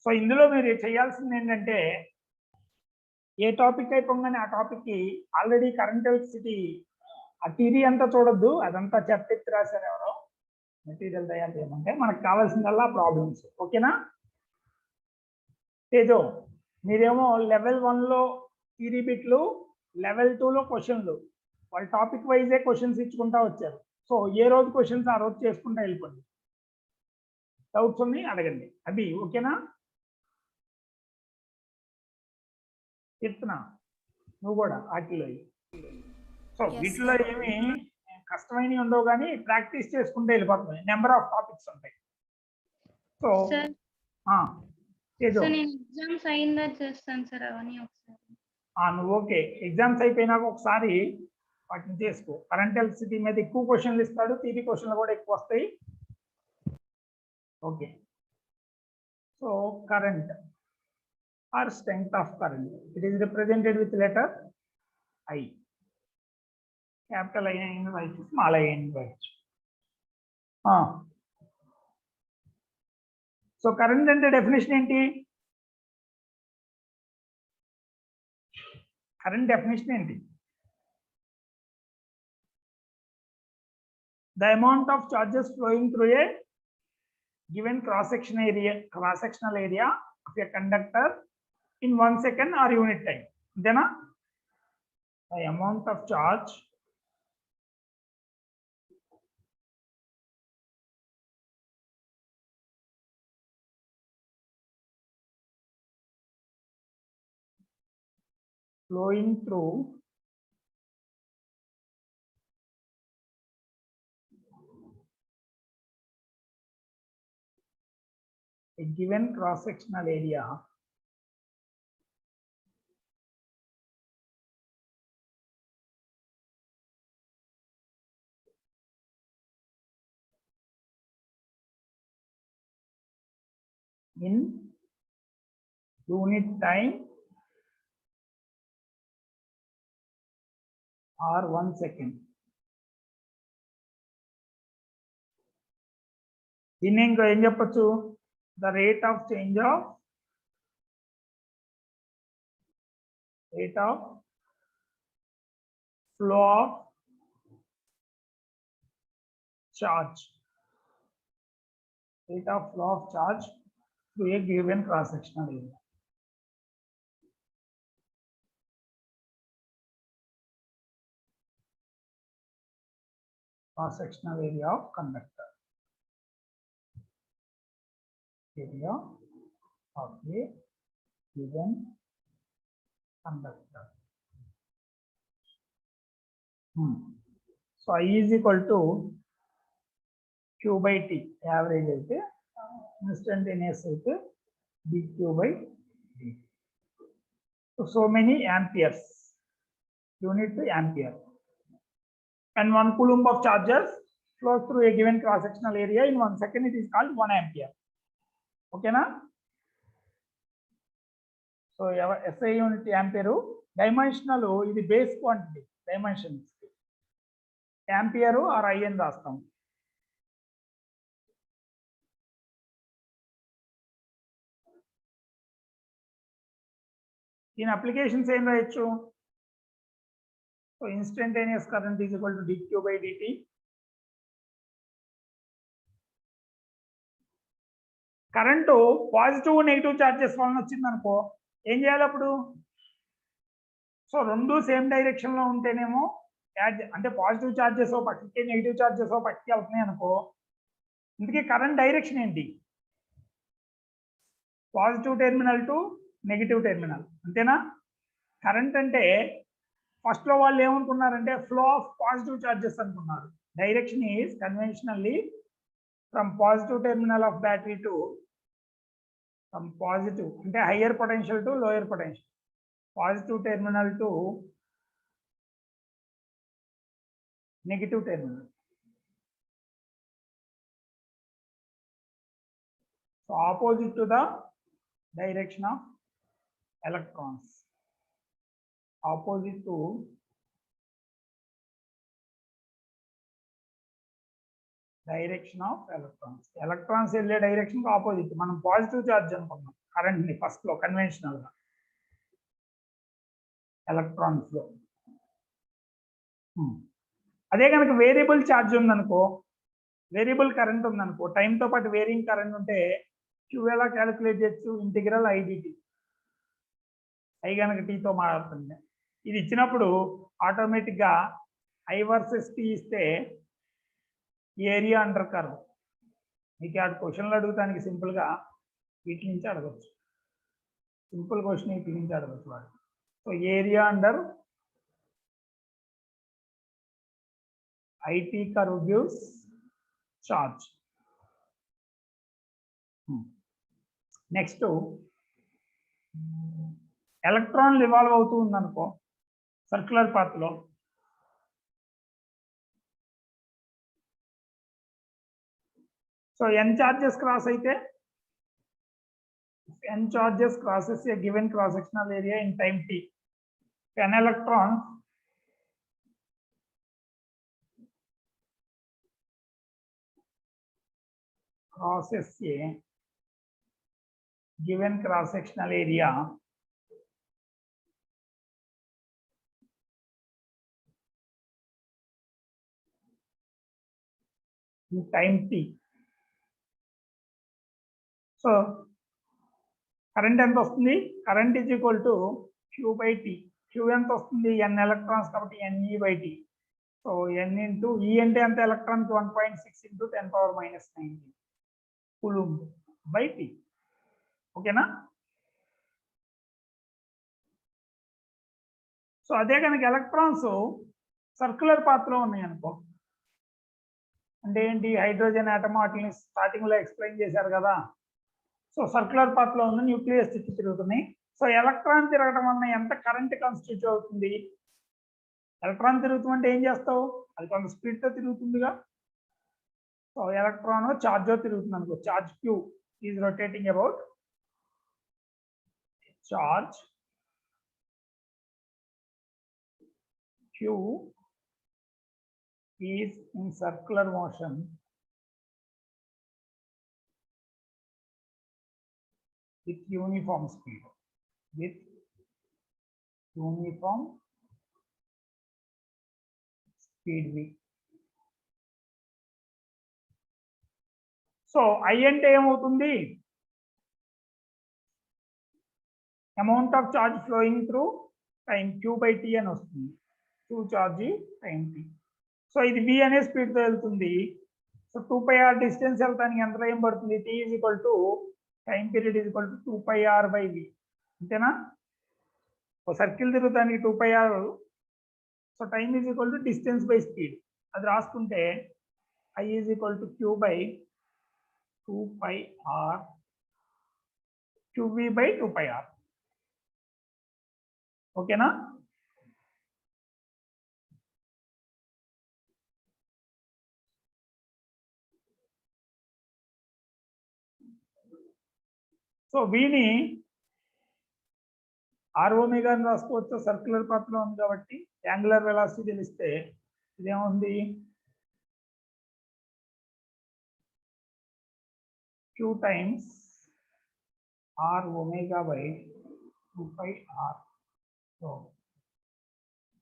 So ఇందులో మీరు చేయాల్సింది ఏంటంటే ఏ టాపిక్ అయిపోగానే ఆ టాపిక్కి ఆల్రెడీ కరెంట్ ఎలక్ట్రిసిటీ ఆ థియరీ అంతా చూడొద్దు, అదంతా చెప్పెత్తి రాశారు ఎవరో మెటీరియల్ తయారు చేయమంటే. మనకు కావాల్సిందల్లా ప్రాబ్లమ్స్. ఓకేనా తేజో? మీరేమో లెవెల్ 1లో థియరీ బిట్లు, లెవెల్ 2లో క్వశ్చన్లు, వాళ్ళు టాపిక్ వైజే క్వశ్చన్స్ ఇచ్చుకుంటా వచ్చారు. సో ఏ రోజు క్వశ్చన్స్ ఆ రోజు చేసుకుంటా వెళ్ళిపోండి. డౌట్స్ ఉన్నాయి అడగండి. అభి ఓకేనా? చెప్తున్నా నువ్వు కూడా వాటిలో. సో వీటిలో ఏమి కష్టమైనవి ఉండవు, కానీ ప్రాక్టీస్ చేసుకుంటే వెళ్ళిపోతుంది. నెంబర్ ఆఫ్ టాపిక్స్ ఉంటాయి. సో నేను ఎగ్జామ్స్ అయినా చేస్తాను సార్ అవన్నీ ఒకసారి. నువ్వు ఓకే, ఎగ్జామ్స్ అయిపోయినాక ఒకసారి వాటిని చేసుకో. కరెంట్ ఎలక్ట్రిసిటీ మీద ఎక్కువ క్వశ్చన్లు ఇస్తాడు, థియరీ క్వశ్చన్లు కూడా ఎక్కువ వస్తాయి. Okay, so current or strength of current, it is represented with letter I, capital I in right, small I in right. So current ante definition enti? Current definition enti? The amount of charges flowing through a given cross-sectional area of a conductor in 1 second or unit time. Then the amount of charge flowing through a given cross-sectional area in unit time or 1 second. దీన్ని ఇంకా ఏం చెప్పచ్చు? The rate of change of flow of charge, rate of flow of charge through a given cross-sectional area. Cross-sectional area of conductor. Area of a given conductor. So I is equal to Q by T, average అయితే instantaneous అయితే dQ by dt. So many amperes, unit ampere, and 1 coulomb of charges flows through a given cross-sectional area in 1 second. It is called 1 ampere. Okay na? So SI unit ampere, dimensional ఇది base quantity, dimensions ampere or I అని రాస్తాం. దీని applications ఏం రాయొచ్చు? So instantaneous current is equal to dQ by dt. Current positive negative charges వలన వచ్చింది అనుకో, ఏం చేయాలి అప్పుడు? సో రెండు సేమ్ డైరెక్షన్ లో ఉంటేనేమో అంటే పాజిటివ్ చార్జెస్ పక్కకి, నెగిటివ్ చార్జెస్ పక్కకి వెళ్తున్నాయి అనుకో, ఇందుకే కరెంట్ డైరెక్షన్ ఏంటి? Positive terminal to negative terminal, అంతేనా? కరెంట్ అంటే ఫస్ట్ లో వాళ్ళు ఏమనుకున్నారంటే ఫ్లో ఆఫ్ పాజిటివ్ చార్జెస్ అనుకున్నారు. Direction is conventionally from positive terminal of battery to from positive అంటే higher potential to lower potential, positive terminal to negative terminal. So opposite to the direction of electrons, opposite to direction of electrons. Electrons వెళ్ళే direction opposite. మనం positive charge అనుకున్నాం current ని first లో conventional గా electron flow. అదే కనుక variable charge ఉందనుకో, variable current ఉందనుకో, టైంతో పాటు వేరియింగ్ కరెంట్ ఉంటే క్యూ ఎలా క్యాలిక్యులేట్ చేయొచ్చు? Integral IDT. ఐ కనుక టీతో మారుతుంది. ఇది ఇచ్చినప్పుడు ఆటోమేటిక్ గా ఐ వర్సెస్ టీ ఇస్తే ఏరియా అండర్ కర్వ్. మీకు ఆ క్వశ్చన్లు అడుగుతానికి సింపుల్ గా వీటి నుంచి అడగచ్చు. సింపుల్ క్వశ్చన్ వీటి నుంచి అడగచ్చు వాడు. So area under IT curve gives charge. Next electron revolve అవుతూ ఉందనుకో సర్క్యులర్ పాత్ లో, సో n charges cross అయితే, n charges crosses a given cross sectional area in time t, an electron crosses a given cross sectional area in time t. So current ఎంత వస్తుంది? Current is equal to Q by T. Q ఎంత వస్తుంది? n electrons కాబట్టి ne by T. So n into E అంటే ఎంత? Electron 1.6 into 10⁻⁻⁹ coulomb by T. ఓకేనా? So అదే కనుక ఎలక్ట్రాన్స్ సర్క్యులర్ పాత్ లో ఉన్నాయి అనుకో, అంటే ఏంటి? హైడ్రోజన్ ఆటమ్ వాటిని స్టార్టింగ్ లో ఎక్స్ప్లెయిన్ చేశారు కదా. సో సర్క్యులర్ పాత్ లో ఉన్న న్యూక్లియస్ చుట్టూ తిరుగుతున్నాయి. సో ఎలక్ట్రాన్ తిరగడం వలన ఎంత కరెంట్ కాన్స్టిట్యూట్ అవుతుంది? ఎలక్ట్రాన్ తిరుగుతుంటే ఏం చేస్తావు? అది కొంత స్పీడ్ తో తిరుగుతుందిగా. సో ఎలక్ట్రాన్ చార్జ్ తిరుగుతుంది అనుకో, charge Q is rotating about charge Q is in circular motion with uniform speed, with uniform speed v. So I అంటే ఏమవుతుంది? Amount of charge flowing through time q by T అని వస్తుంది. q charge time t. So ఇది v అనే speed తో వెళ్తుంది. So 2πr distance వెళ్తానికి ఎంత time పడుతుంది? t is equal to time period is equal to 2πr by v. అంతేనా? ఒక సర్కిల్ తిరుగుతానికి 2πr. So time is equal to distance by speed. అది రాసుకుంటే I is equal to q by 2πr qv by 2πr. ఓకేనా? So వీని r omega అని రాసుకోవచ్చు. Circular path లో ఉంది కాబట్టి యాంగులర్ వెలాసిటీ తెలిస్తే ఇదేముంది? q times r omega by 2πr. So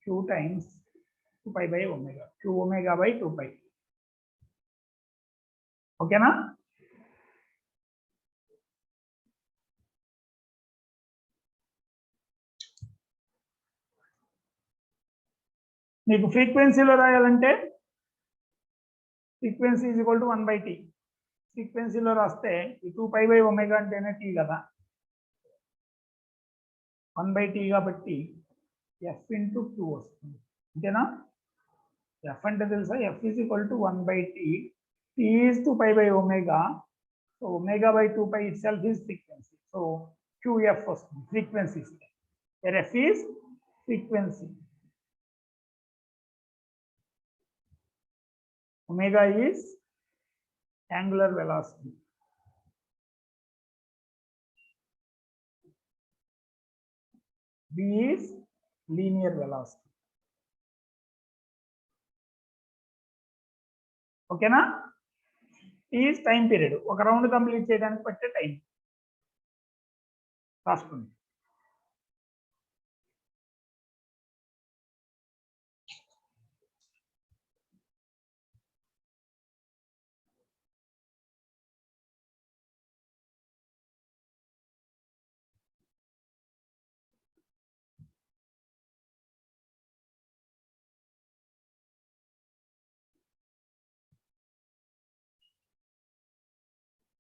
q times 2π by omega, q omega by 2π. ఓకేనా? మీకు ఫ్రీక్వెన్సీలో రాయాలంటే frequency is equal to 1/t. ఫ్రీక్వెన్సీలో రాస్తే ఈ 2π బై ఒమేగా అంటేనే టీ కదా, 1/t కాబట్టి f ఇంటూ q వస్తుంది. అంతేనా? f అంటే తెలుసా? f is equal to 1/t. t is 2π by omega. So omega by 2π itself is frequency. So qf వస్తుంది frequency. f is frequency. Omega is angular velocity. V is linear velocity. ఓకేనా? T is time period, ఒక round complete చేయడానికి పట్టే time రాసుకోండి.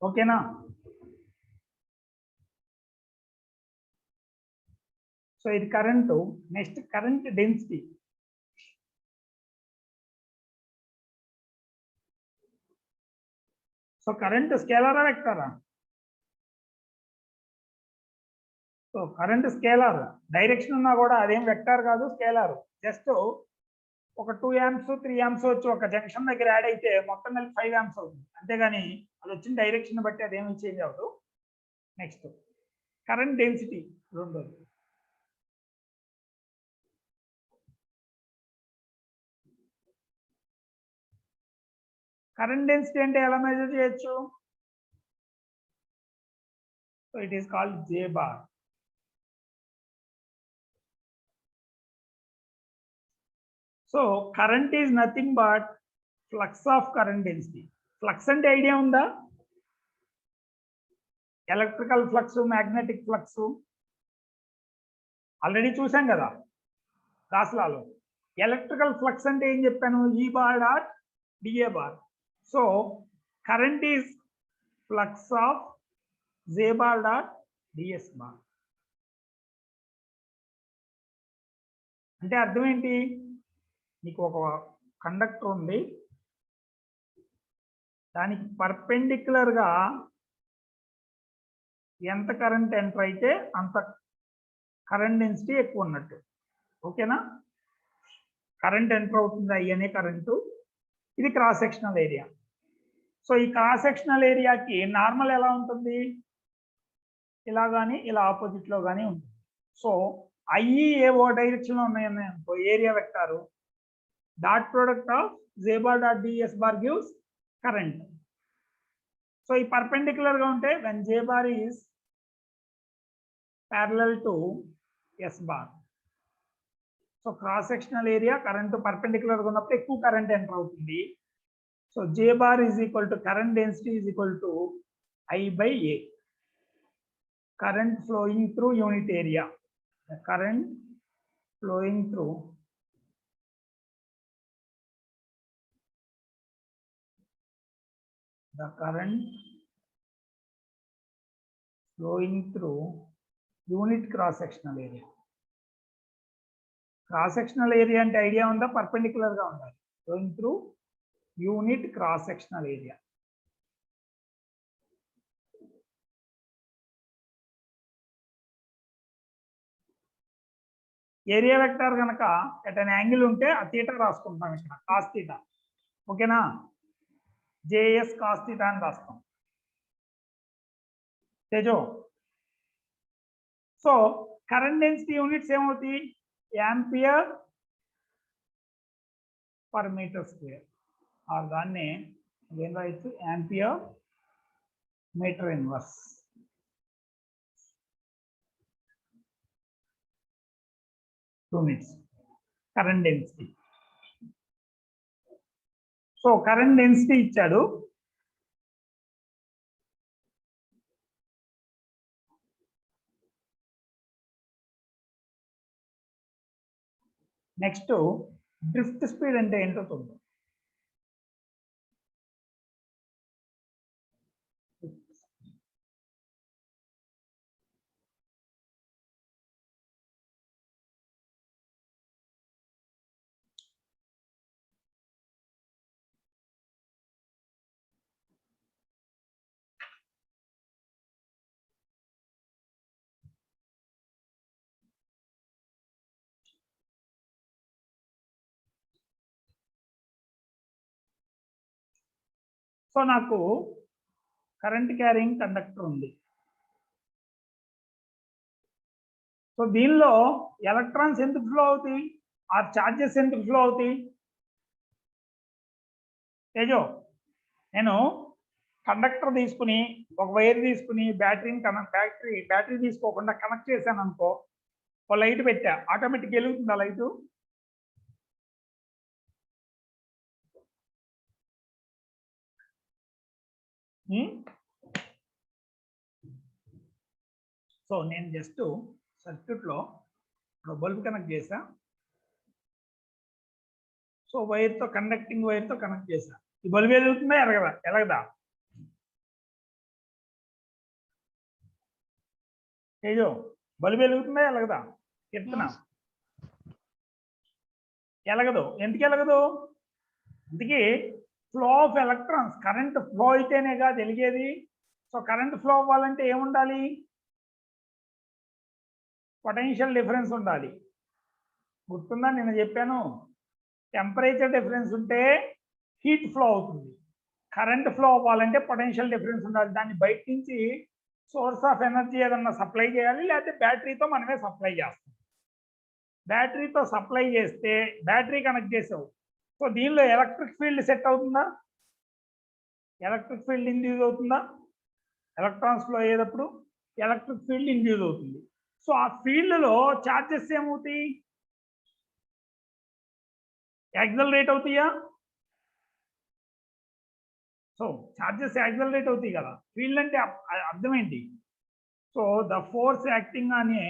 ఓకేనా? So ఇది current. Next current density. So current స్కేలారా వెక్టారా? సో కరెంట్ స్కేలార్, డైరెక్షన్ ఉన్నా కూడా అదేం వెక్టార్ కాదు, స్కేలార్. జస్ట్ ఒక 2 amps 3 amps వచ్చి ఒక జంక్షన్ దగ్గర యాడ్ అయితే మొత్తం కలిపి 5 amps అవుతుంది, అంతేగాని అది వచ్చిన డైరెక్షన్ బట్టి అదేమి చేంజ్ అవ్వదు. నెక్స్ట్ కరెంట్ డెన్సిటీ రెండోది. కరెంట్ డెన్సిటీ అంటే ఎలా మెజర్ చేయొచ్చు? So it is called J bar. So current is nothing but flux of current density. Flux అంటే ఐడియా ఉందా? Electrical flux, magnetic flux already చూసాం కదా గాస్లాలో. ఎలక్ట్రికల్ ఫ్లక్స్ అంటే ఏం చెప్పాను? E bar dot dA bar. So current is flux of J bar dot ds bar. అంటే అర్థం ఏంటి? నీకు ఒక కండక్టర్ ఉంది, దానికి పర్పెండిక్యులర్ గా ఎంత కరెంట్ ఎంటర్ అయితే అంత కరెంట్ డెన్సిటీ ఎక్కువ ఉన్నట్టు. ఓకేనా? కరెంట్ ఎంటర్ అవుతుంది అయ్యనే కరెంటు. ఇది క్రాస్ సెక్షనల్ ఏరియా. సో ఈ క్రాస్ సెక్షనల్ ఏరియాకి నార్మల్ ఎలా ఉంటుంది? ఇలా కానీ ఇలా ఆపోజిట్ లో కానీ ఉంటుంది. So i e A O direction లో ఉన్నాయనుకో area vector, dot product of J bar dot ds bar gives current. So ఈ పర్పెండిక్యులర్ గా ఉంటే when J bar is parallel to S bar. So cross sectional area current perpendicular గా ఉన్నప్పుడు ఎక్కువ current enter అవుతుంది. So J bar is equal to current density is equal to I by A. Current flowing through unit area. The current flowing through unit cross sectional area. Cross sectional area అంటే idea ఉందా? Perpendicular గా ఉండాలి. Flowing through unit cross sectional area. Area vector కనుక at an angle ఉంటే ఆ theta రాసుకుంటాం ఇక్కడ, cos theta. ఓకేనా? JS కాస్ థీటా అని రాస్తాం. తేజో. సో కరెంట్ డెన్సిటీ యూనిట్స్ ఏమవుతాయి? Ampere per metre square. ఆ దాన్ని ఏం రాయొచ్చు? Ampere metre inverse. Units current density. So current density ఇచ్చాడు. నెక్స్ట్ డ్రిఫ్ట్ స్పీడ్ అంటే ఏంటో చూద్దాం. సో నాకు కరెంట్ క్యారింగ్ కండక్టర్ ఉంది. సో దీనిలో ఎలక్ట్రాన్స్ ఎందుకు ఫ్లో అవుతాయి? ఆ చార్జెస్ ఎందుకు ఫ్లో అవుతాయి? తేజో, నేను కండక్టర్ తీసుకుని ఒక వైర్ తీసుకుని బ్యాటరీని బ్యాటరీ తీసుకోకుండా కనెక్ట్ చేశాను అనుకో, ఒక లైట్ పెట్టా, ఆటోమేటిక్ వెలుగుతుంది ఆ లైటు. సో నేను జస్ట్ సర్క్యూట్లో బల్బ్ కనెక్ట్ చేశా. సో వైర్తో కండక్టింగ్ వైర్తో కనెక్ట్ చేశా. ఈ బల్బ్ వెలుగుతుందా ఎలగదా? ఏజో బల్బ్ వెలుగుతుందా ఎలగదా? చెప్తున్నా, ఎలగదు. ఎందుకు ఎలగదు? అందుకే flow of electrons, current flow అయితేనేగా తెలిగేది. సో కరెంట్ ఫ్లో అవ్వాలంటే ఏముండాలి? పొటెన్షియల్ డిఫరెన్స్ ఉండాలి. గుర్తుందా నేను చెప్పాను? టెంపరేచర్ డిఫరెన్స్ ఉంటే హీట్ ఫ్లో అవుతుంది. కరెంట్ ఫ్లో అవ్వాలంటే పొటెన్షియల్ డిఫరెన్స్ ఉండాలి. దాన్ని బయట నుంచి సోర్స్ ఆఫ్ ఎనర్జీ ఏదన్నా సప్లై చేయాలి, లేకపోతే బ్యాటరీతో మనమే సప్లై చేస్తాం. బ్యాటరీతో సప్లై చేస్తే బ్యాటరీ కనెక్ట్ చేసావు. సో దీనిలో ఎలక్ట్రిక్ ఫీల్డ్ సెట్ అవుతుందా? ఎలక్ట్రిక్ ఫీల్డ్ ఇండ్యూస్ అవుతుందా? ఎలక్ట్రాన్స్ ఫ్లో అయ్యేటప్పుడు ఎలక్ట్రిక్ ఫీల్డ్ ఇండ్యూస్ అవుతుంది. సో ఆ ఫీల్డ్లో ఛార్జెస్ ఏమవుతాయి? యాక్సలరేట్ అవుతాయా? సో ఛార్జెస్ యాక్సలరేట్ అవుతాయి కదా. ఫీల్డ్ అంటే అర్థం ఏంటి? సో ద ఫోర్స్ యాక్టింగ్ అనే,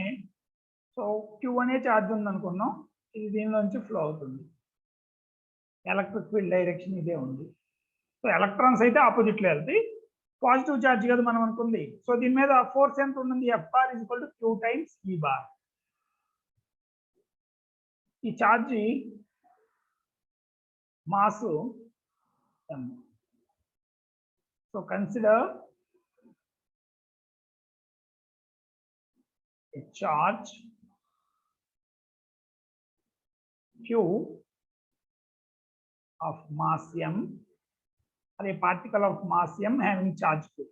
సో క్యూ అనే ఛార్జ్ ఉంది అనుకున్నాం, ఇది దీనిలోంచి ఫ్లో అవుతుంది. ఎలక్ట్రిక్ ఫీల్డ్ డైరెక్షన్ ఇదే ఉంది. సో ఎలక్ట్రాన్స్ అయితే ఆపోజిట్లో వెళ్తాయి. పాజిటివ్ ఛార్జ్ కదా మనం అనుకుంది. సో దీని మీద ఫోర్స్ ఎంత ఉంటుంది? F bar is equal to Q times E bar. E charge mass m. So consider a charge q of mass m or a particle of mass m having charge q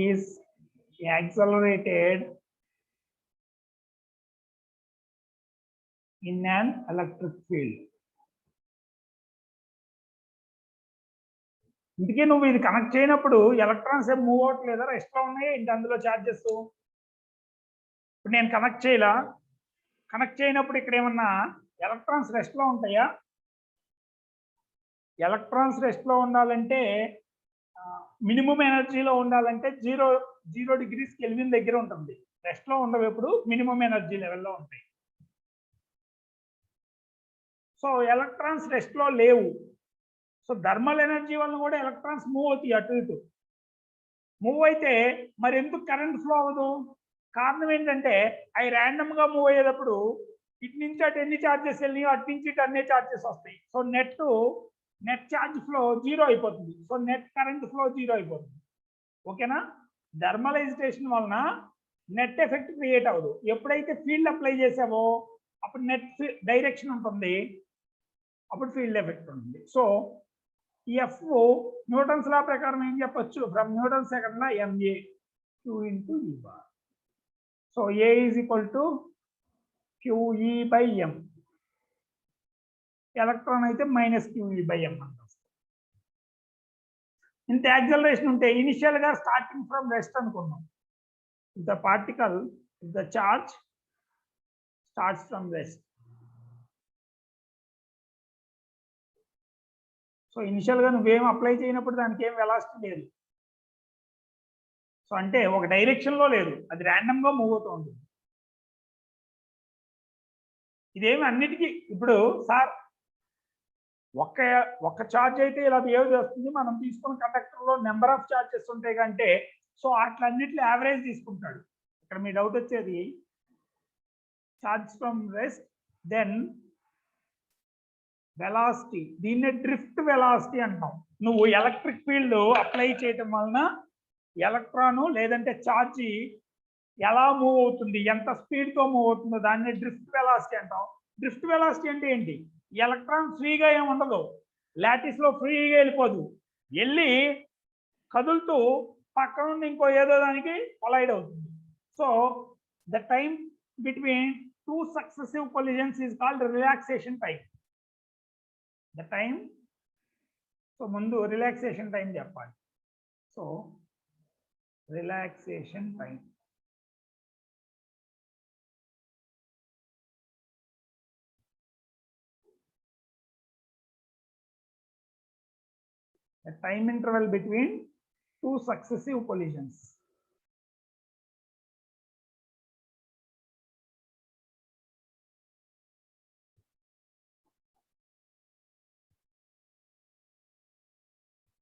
is accelerated in an electric field. ఇందుకే నువ్వు ఇది connect చేయనప్పుడు electrons ఏం move అవ్వట్లేదా? రెస్ట్లో ఉన్నాయి ఏంటి అందులో charges? ఇప్పుడు నేను కనెక్ట్ చేయలా, కనెక్ట్ చేయనప్పుడు ఇక్కడ ఏమన్నా ఎలక్ట్రాన్స్ రెస్ట్లో ఉంటాయా? ఎలక్ట్రాన్స్ రెస్ట్లో ఉండాలంటే, మినిమం ఎనర్జీలో ఉండాలంటే 0 డిగ్రీస్ కెల్విన్ దగ్గర ఉంటుంది. రెస్ట్లో ఉండవు, ఎప్పుడు మినిమం ఎనర్జీ లెవెల్లో ఉంటాయి. సో ఎలక్ట్రాన్స్ రెస్ట్లో లేవు. సో థర్మల్ ఎనర్జీ వల్ల కూడా ఎలక్ట్రాన్స్ మూవ్ అవుతాయి అటు ఇటు. మూవ్ అయితే మరి ఎందుకు కరెంట్ ఫ్లో అవ్వదు? కారణం ఏంటంటే అవి ర్యాండమ్గా మూవ్ అయ్యేటప్పుడు ఇటు నుంచి అటు ఎన్ని ఛార్జెస్ వెళ్ళినాయో అటు నుంచి ఇటు అన్ని ఛార్జెస్ వస్తాయి. సో నెట్ ఛార్జ్ ఫ్లో 0 అయిపోతుంది. సో నెట్ కరెంట్ ఫ్లో 0 అయిపోతుంది. ఓకేనా? థర్మలైజేషన్ వలన నెట్ ఎఫెక్ట్ క్రియేట్ అవ్వదు. ఎప్పుడైతే ఫీల్డ్ అప్లై చేసావో అప్పుడు నెట్ డైరెక్షన్ ఉంటుంది, అప్పుడు ఫీల్డ్ ఎఫెక్ట్ ఉంటుంది. సో ఎఫ్ న్యూటన్స్ లా ప్రకారం ఏం చెప్పొచ్చు? From Newton second law M A Q into E bar. So A is equal to Q E by M. Electron అయితే మైనస్ క్యూఈ బై ఎం అంట. ఇంత యాక్సలరేషన్ ఉంటే ఇనిషియల్ గా స్టార్టింగ్ ఫ్రమ్ రెస్ట్ అనుకున్నాం. The particle, the charge starts from rest. So ఇనిషియల్గా నువ్వేం apply చేయనప్పుడు దానికి ఏం వెలాసిటీ లేదు. సో అంటే ఒక డైరెక్షన్లో లేదు, అది ర్యాండమ్గా మూవ్ అవుతూ ఉంటుంది. ఇదేమి అన్నిటికీ ఇప్పుడు సార్ ఒక్క ఛార్జ్ అయితే ఇలా బిహేవ్ చేస్తుంది, మనం తీసుకున్న కండక్టర్లో నెంబర్ ఆఫ్ ఛార్జెస్ ఉంటాయి కంటే, సో అట్లన్నిట్లో యావరేజ్ తీసుకుంటాడు. ఇక్కడ మీ డౌట్ వచ్చేది charge from rest then velocity, దీన్నే డ్రిఫ్ట్ వెలాసిటీ అంటాం. నువ్వు ఎలక్ట్రిక్ ఫీల్డ్ అప్లై చేయటం వలన ఎలక్ట్రాను లేదంటే ఛార్జీ ఎలా మూవ్ అవుతుంది, ఎంత స్పీడ్తో మూవ్ అవుతుందో దాన్ని డ్రిఫ్ట్ వెలాసిటీ అంటాం. డ్రిఫ్ట్ వెలాసిటీ అంటే ఏంటి? ఎలక్ట్రాన్ ఫ్రీగా ఏమి ఉండదు, లాటిస్లో ఫ్రీగా వెళ్ళిపోదు, వెళ్ళి కదులుతూ పక్కన నుండి ఇంకో ఏదో దానికి కొలైడ్ అవుతుంది. So the time between 2 successive collisions is called relaxation time. The time so ముందు రిలాక్సేషన్ టైం చెప్పాలి. So relaxation time a time interval between two successive collisions.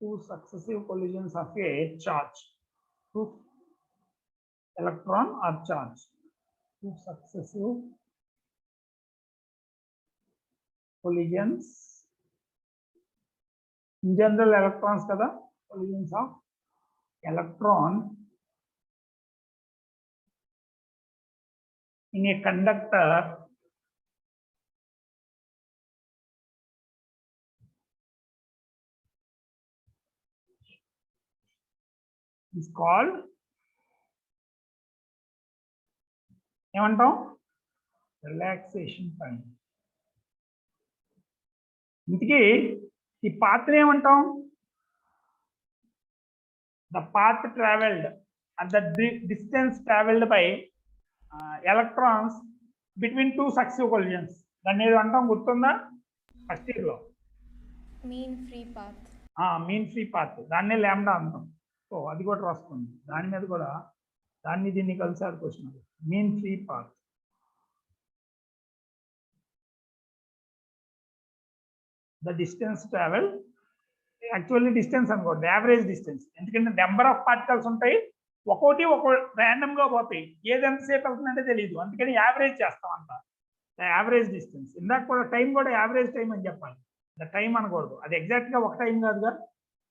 Two successive collisions of a charge, two electron or charge, two successive collisions. In general, electrons kada, collisions of electron in a conductor is called ఏమంటాం relaxation time. ఇంతకీ ఈ path ఏమంటాం? The path travelled at the distance traveled by electrons between two successive collisions. దాన్ని ఏదో అంటాం గుర్తుందా? First year లో mean free path. Mean free path, దాన్నే లాంబ్డా అంటాం. సో అది కూడా రాసుకోండి, దాని మీద కూడా దాన్ని దీన్ని కలిసారు question. Mean free path. The distance travel, actually distance అనుకోండి, యావరేజ్ డిస్టెన్స్. ఎందుకంటే నెంబర్ ఆఫ్ పార్టికల్స్ ఉంటాయి, ఒక్కోటి ర్యాండమ్ గా పోతాయి, ఏది ఎంతసేపు వెళ్తుందంటే తెలియదు, అందుకని యావరేజ్ చేస్తాం అంట. Average distance. ఇందాక కూడా టైం కూడా యావరేజ్ టైం అని చెప్పాలి, ద టైం అనకూడదు, అది ఎగ్జాక్ట్ గా ఒక టైం కాదుగా.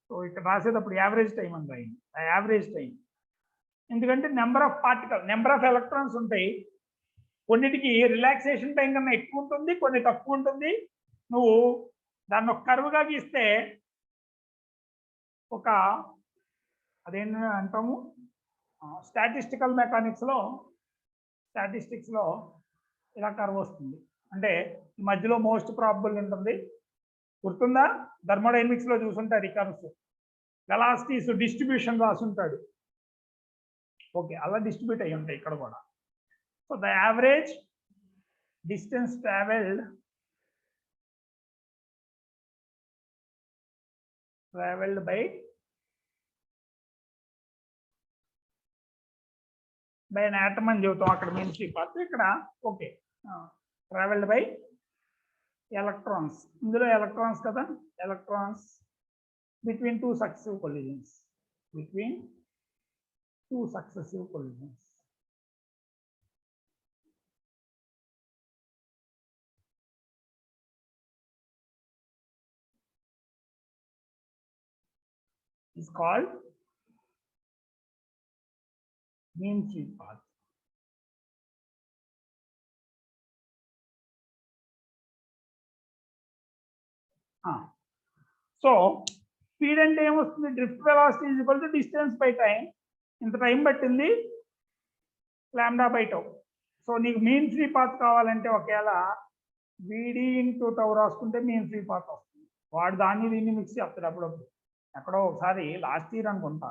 సో ఇక్కడ రాసేటప్పుడు యావరేజ్ టైం అని రాయింది, యావరేజ్ టైం. ఎందుకంటే number of particle, number of electrons ఉంటాయి, కొన్నిటికి రిలాక్సేషన్ టైం కన్నా ఎక్కువ ఉంటుంది, కొన్ని తక్కువ ఉంటుంది. నువ్వు దాన్ని ఒక కర్వ్గా గీస్తే ఒక అదేంటి అంటాము స్టాటిస్టిక్స్ లో ఇలా కర్వ్ వస్తుంది. అంటే ఈ మధ్యలో మోస్ట్ ప్రాబబుల్ ఉంటుంది, గుర్తుందా? థర్మోడైనమిక్స్ లో చూసుంటారు ఈ కర్వ్స్. వెలాసిటీస్ డిస్ట్రిబ్యూషన్ రాసుంటాడు. ఓకే, అలా డిస్ట్రిబ్యూట్ అయ్యి ఉంటాయి ఇక్కడ కూడా. So the average distance travelled by an atom అని చెబుతాం అక్కడ మీన్ ఫ్రీ పాత్. ఇక్కడ ఓకే, ట్రావెల్డ్ బై ఎలక్ట్రాన్స్. ఇందులో ఎలక్ట్రాన్స్ కదా, electrons between two successive collisions, is called mean free path. So speed అంటే ఏమొస్తుంది? Drift velocity is equal to distance by time. ఇంత time పట్టింది, లాంబ్డా బై టౌ. సో నీకు mean free path కావాలంటే ఒకవేళ విడి ఇంటూ టౌ రాసుకుంటే మీన్ ఫ్రీ పాత్ వస్తుంది. వాడు దాన్ని దీన్ని మిక్స్ చేస్తాడు అప్పుడప్పుడు. ఎక్కడో ఒకసారి లాస్ట్ ఇయర్ అనుకుంటా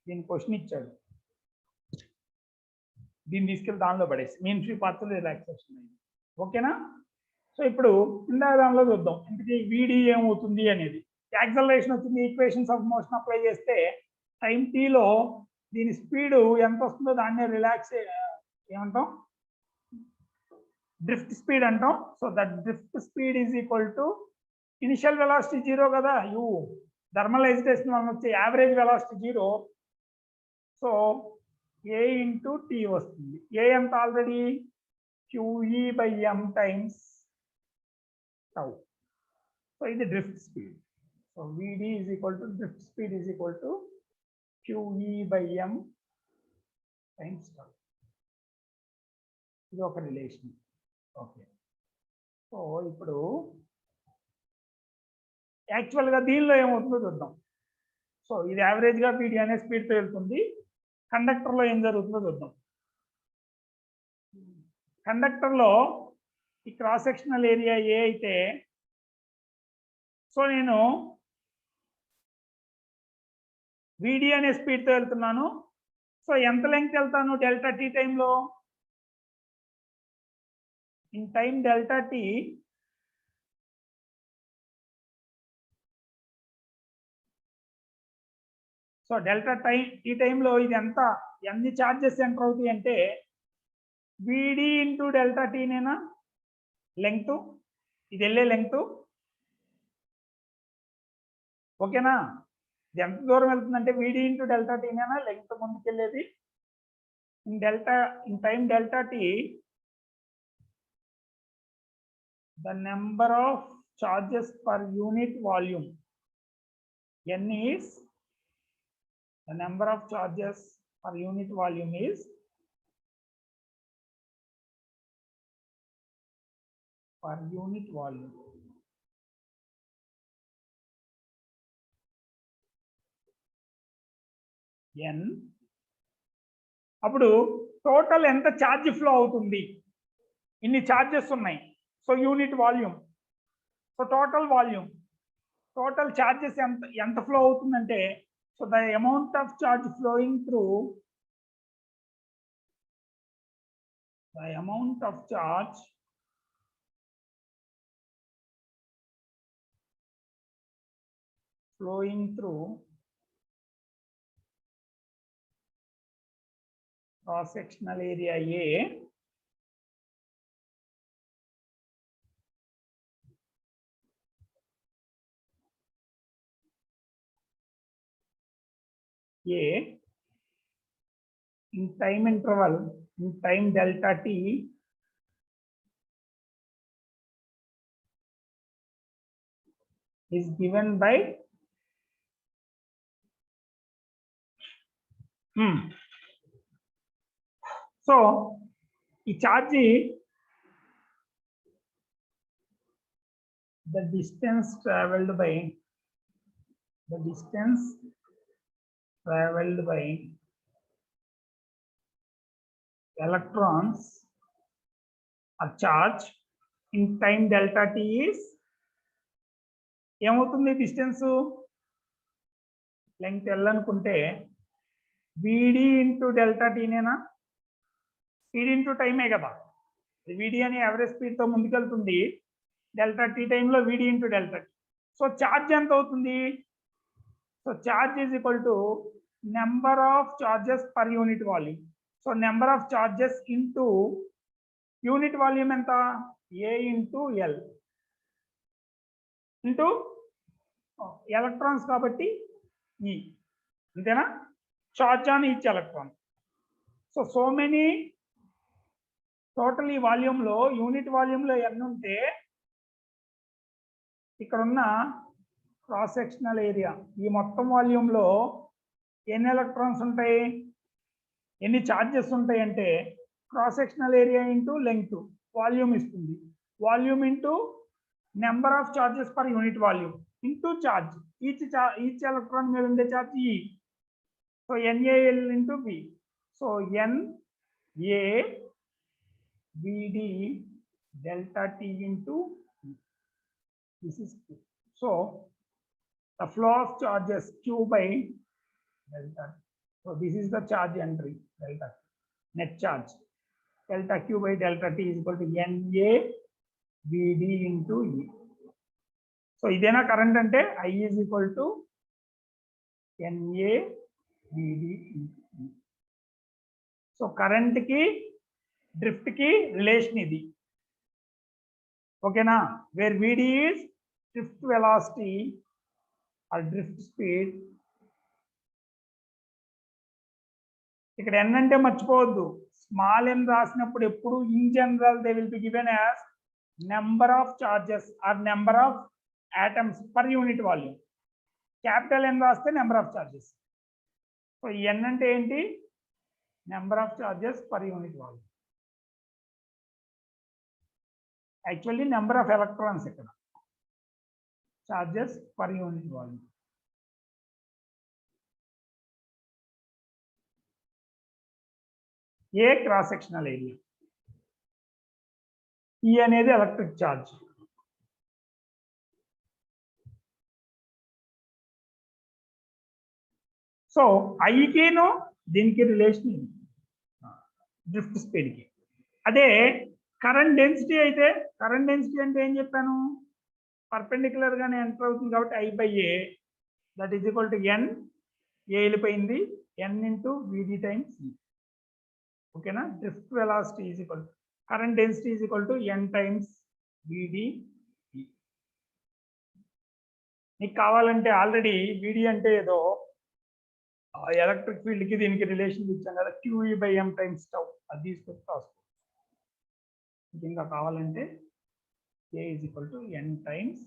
దీని క్వశ్చన్ ఇచ్చాడు, దీన్ని తీసుకెళ్ళి దానిలో పడేసి మీన్ ఫ్రీ పాత్ రిలాక్సేషన్ అయింది. ఓకేనా? సో ఇప్పుడు ఇందాక దానిలో చూద్దాం ఇంతకీ వీడి ఏమవుతుంది అనేది. యాక్సలరేషన్ వచ్చింది, ఈక్వేషన్స్ ఆఫ్ మోషన్ అప్లై చేస్తే టైం టీలో దీని స్పీడ్ ఎంత వస్తుందో దాన్నే ఏమంటాం? డ్రిఫ్ట్ స్పీడ్ అంటాం. So that drift speed is equal to initial velocity 0 కదా, యూ థర్మల్ ఎజిటేషన్ వల్ల వచ్చే యావరేజ్ వెలాసిటీ 0. సో ఏ ఇంటూ టీ వస్తుంది. ఏ ఎంత already? QE by m times tau. So ఇది drift speed. So VD is equal to drift speed is equal to QE by m times tau. ఇది ఒక relation. Okay, so ఇప్పుడు యాక్చువల్గా దీనిలో ఏమవుతుందో చూద్దాం. సో ఇది యావరేజ్గా VD అనే స్పీడ్తో వెళ్తుంది. కండక్టర్లో ఏం జరుగుతుందో చూద్దాం. కండక్టర్లో ఈ క్రాస్ సెక్షనల్ ఏరియా ఏ అయితే, సో నేను విడి అనే స్పీడ్తో వెళ్తున్నాను. సో ఎంత లెంగ్త్ వెళ్తాను డెల్టా టీ టైంలో? In time delta tea so delta ఈ టైంలో ఇది ఎంత, ఎన్ని ఛార్జెస్ ఎంటర్ అవుతాయి అంటే విడి ఇంటూ డెల్టా టీనేనా లెంగ్త్, ఇది వెళ్ళే లెంగ్త్. ఓకేనా? ఇది ఎంత దూరం వెళ్తుందంటే విడి ఇంటూ డెల్టా టీనేనా లెంగ్త్ ముందుకెళ్ళేది. In time delta T the number of charges per unit volume n is the number of charges per unit volume is per unit volume n. అప్పుడు టోటల్ ఎంత charge flow అవుతుంది, ఇన్ని charges ఉన్నాయి. So unit volume, so total volume, total charges ఎంత flow అవుతుందంటే so the amount of charge flowing through the amount of charge flowing through cross sectional area A in time interval, in time delta t is given by so ఈ charge the distance traveled by electrons or charge in time delta t is ఏమవుతుంది distance length L అనుకుంటే విడి into delta టీనేనా, speed into టైమే కదా. విడి అని average స్పీడ్తో ముందుకెళ్తుంది, డెల్టా టీ టైంలో విడి into delta T. So charge ఎంత అవుతుంది? So charge is equal to number of charges per unit volume. So number of charges into unit volume ఎంత, ఏ ఇంటూ ఎల్ ఇంటూ ఎలక్ట్రాన్స్ కాబట్టి ఈ, అంతేనా? Charge on each electron. So many total ఈ వాల్యూమ్లో, unit వాల్యూమ్లో ఎన్ని ఉంటే ఇక్కడ ఉన్న క్రాస్ సెక్షనల్ ఏరియా ఈ మొత్తం వాల్యూమ్లో ఎన్ని ఎలక్ట్రాన్స్ ఉంటాయి, ఎన్ని ఛార్జెస్ ఉంటాయి అంటే cross sectional area into length volume ఇస్తుంది. Volume into number of charges per unit volume into charge, each electron మీద ఉండే charge E. So N A L into B. So N A V D delta T into this is Q. So the flow of charges Q by delta. So this is the charge entry delta, net charge delta Q by delta T is equal to NA VD into E. So idena current ante I is equal to NA VD into E. So current ki drift ki relation idi. Okay na, where VD is drift velocity or drift speed. ఇక్కడ n అంటే మర్చిపోవద్దు, small n రాసినప్పుడు ఎప్పుడు in general they will be given as number of charges or number of atoms per unit volume. Capital n రాస్తే number of charges. So n అంటే ఏంటి, number of charges per unit volume. Actually number of electrons ఇక్కడ, charges per unit volume. A cross sectional area, ఈ అనేది electric charge. So ఐకిను దీనికి relation drift స్పీడ్కి. అదే current density అయితే, కరెంట్ డెన్సిటీ అంటే ఏం చెప్పాను, పర్పెండిక్యులర్ గానే ఎంటర్ అవుతుంది కాబట్టి I by A that is equal to N, A వెళ్ళిపోయింది N into V D times E. ఓకేనా. Drift velocity is equal to current density is equal to N times V D. నీకు కావాలంటే ఆల్రెడీ విడి అంటే ఏదో ఎలక్ట్రిక్ ఫీల్డ్ కి దీనికి రిలేషన్ ఇచ్చాం కదా, QE by M times tau, అది తీసుకొచ్చి రాసుకోవచ్చు. ఇంకా కావాలంటే A is equal to N times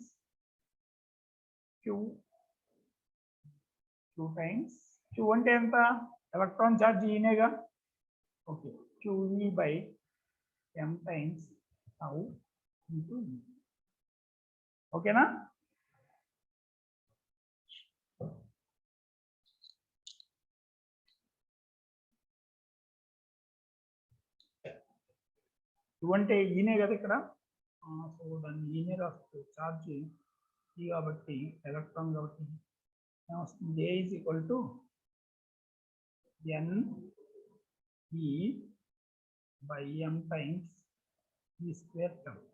Q times Q అంటే ఎంత, ఎలక్ట్రాన్ ఛార్జ్ ఈనేగా. Okay, QE by M times tau into E. ఓకేనా. Q అంటే ఈనే కదా ఇక్కడ, సో దాన్ని ఈనే రాస్తే ఛార్జ్ ఈ కాబట్టి ఎలక్ట్రాన్ కాబట్టి ఏమొస్తుంది, A is equal to N E by M times E square term.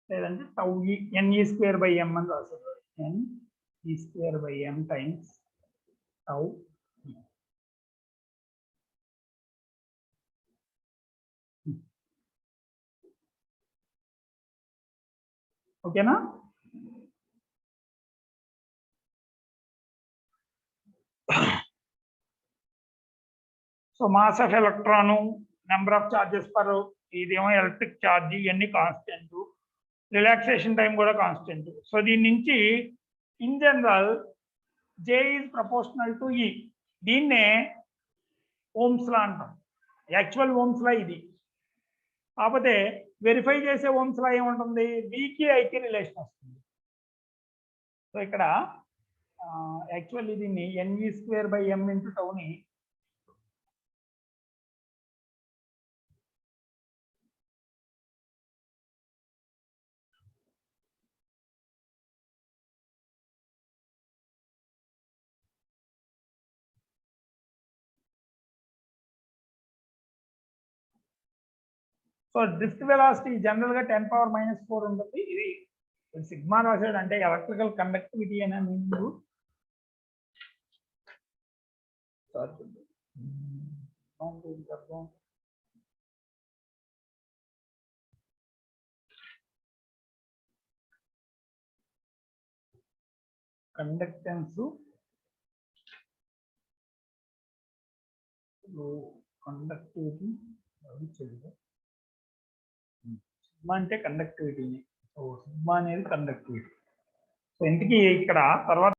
లేదంటే tau E N E square by M అని రాస్తారు, N E square by M times tau. ఓకేనా. So mass of electron, number of charges per, ఇదేమో electric charge, ఇవన్నీ constant, relaxation time కూడా constant. So దీని నుంచి in general J is proportional to E. దీన్నే Ohm's law అంటాం. Actual Ohm's లా ఇది, కాకపోతే వెరిఫై చేసే ఓమ్స్ లా ఏముంటుంది, Bకి Iకి రిలేషన్ వస్తుంది. సో ఇక్కడ యాక్చువల్లీ దీన్ని N V square by M into టౌని సో డ్రిఫ్ట్ వెలాసిటీ జనరల్ గా 10⁻⁻⁴ ఉంటుంది. ఇది సిగ్మా రాసాడు అంటే ఎలక్ట్రికల్ కండక్టివిటీ అనే మీనింగ్. కండక్టెన్స్ కండక్టివిటీ సిగ్మా అంటే కండక్టివిటీని, సో సిగ్మా అనేది కండక్టివిటీ. సో ఇంతకీ ఇక్కడ తర్వాత